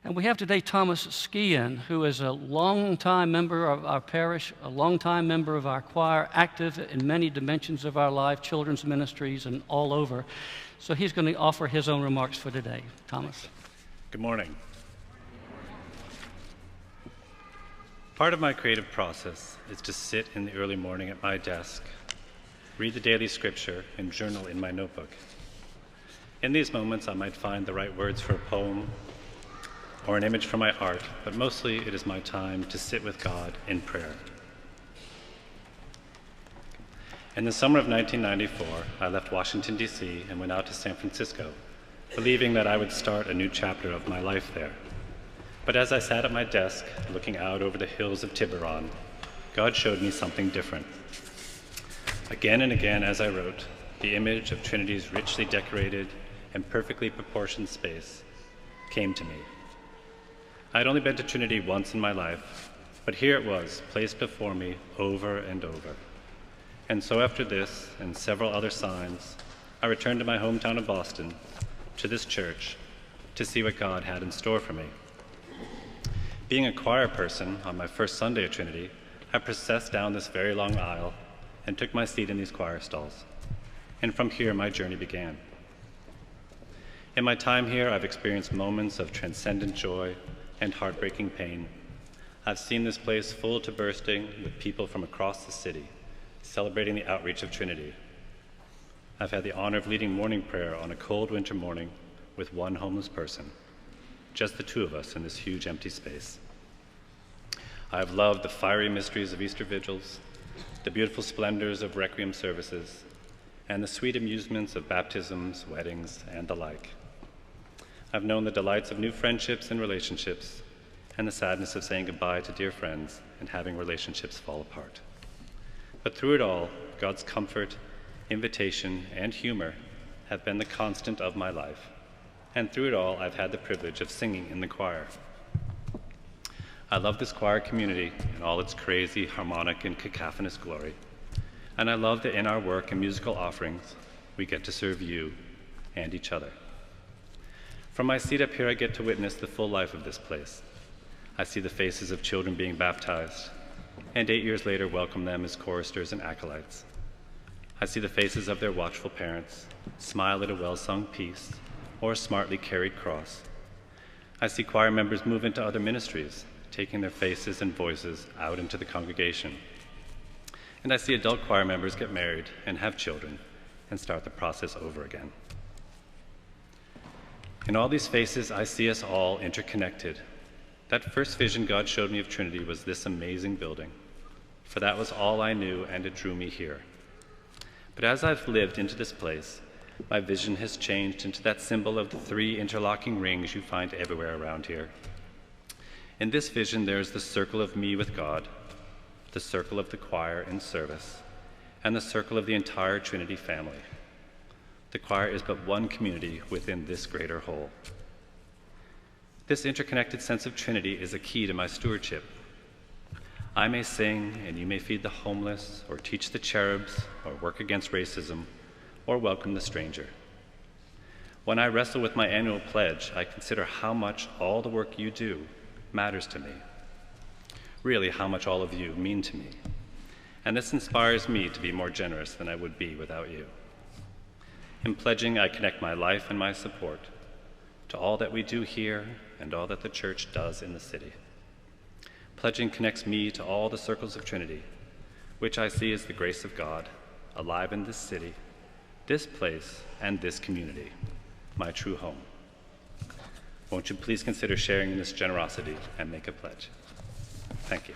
And we have today Thomas Skehan, who is a longtime member of our parish, a longtime member of our choir, active in many dimensions of our life, children's ministries, and all over. So he's going to offer his own remarks for today. Thomas. Good morning. Part of my creative process is to sit in the early morning at my desk, read the daily scripture, and journal in my notebook. In these moments, I might find the right words for a poem or an image from my art, but mostly it is my time to sit with God in prayer. In the summer of 1994, I left Washington, D.C. and went out to San Francisco, believing that I would start a new chapter of my life there. But as I sat at my desk, looking out over the hills of Tiburon, God showed me something different. Again and again as I wrote, the image of Trinity's richly decorated and perfectly proportioned space came to me. I had only been to Trinity once in my life, but here it was, placed before me over and over. And so after this and several other signs, I returned to my hometown of Boston, to this church, to see what God had in store for me. Being a choir person on my first Sunday at Trinity, I processed down this very long aisle and took my seat in these choir stalls. And from here, my journey began. In my time here, I've experienced moments of transcendent joy and heartbreaking pain. I've seen this place full to bursting with people from across the city, celebrating the outreach of Trinity. I've had the honor of leading morning prayer on a cold winter morning with one homeless person, just the two of us in this huge empty space. I've loved the fiery mysteries of Easter vigils, the beautiful splendors of requiem services, and the sweet amusements of baptisms, weddings, and the like. I've known the delights of new friendships and relationships, and the sadness of saying goodbye to dear friends and having relationships fall apart. But through it all, God's comfort, invitation, and humor have been the constant of my life. And through it all, I've had the privilege of singing in the choir. I love this choir community in all its crazy, harmonic, and cacophonous glory. And I love that in our work and musical offerings, we get to serve you and each other. From my seat up here, I get to witness the full life of this place. I see the faces of children being baptized, and 8 years later welcome them as choristers and acolytes. I see the faces of their watchful parents, smile at a well-sung piece, or a smartly carried cross. I see choir members move into other ministries, taking their faces and voices out into the congregation. And I see adult choir members get married and have children and start the process over again. In all these faces, I see us all interconnected. That first vision God showed me of Trinity was this amazing building, for that was all I knew, and it drew me here. But as I've lived into this place, my vision has changed into that symbol of the three interlocking rings you find everywhere around here. In this vision, there's the circle of me with God, the circle of the choir in service, and the circle of the entire Trinity family. The choir is but one community within this greater whole. This interconnected sense of Trinity is a key to my stewardship. I may sing, and you may feed the homeless, or teach the cherubs, or work against racism, or welcome the stranger. When I wrestle with my annual pledge, I consider how much all the work you do matters to me. Really, how much all of you mean to me. And this inspires me to be more generous than I would be without you. In pledging, I connect my life and my support to all that we do here and all that the church does in the city. Pledging connects me to all the circles of Trinity, which I see as the grace of God, alive in this city, this place, and this community, my true home. Won't you please consider sharing in this generosity and make a pledge? Thank you.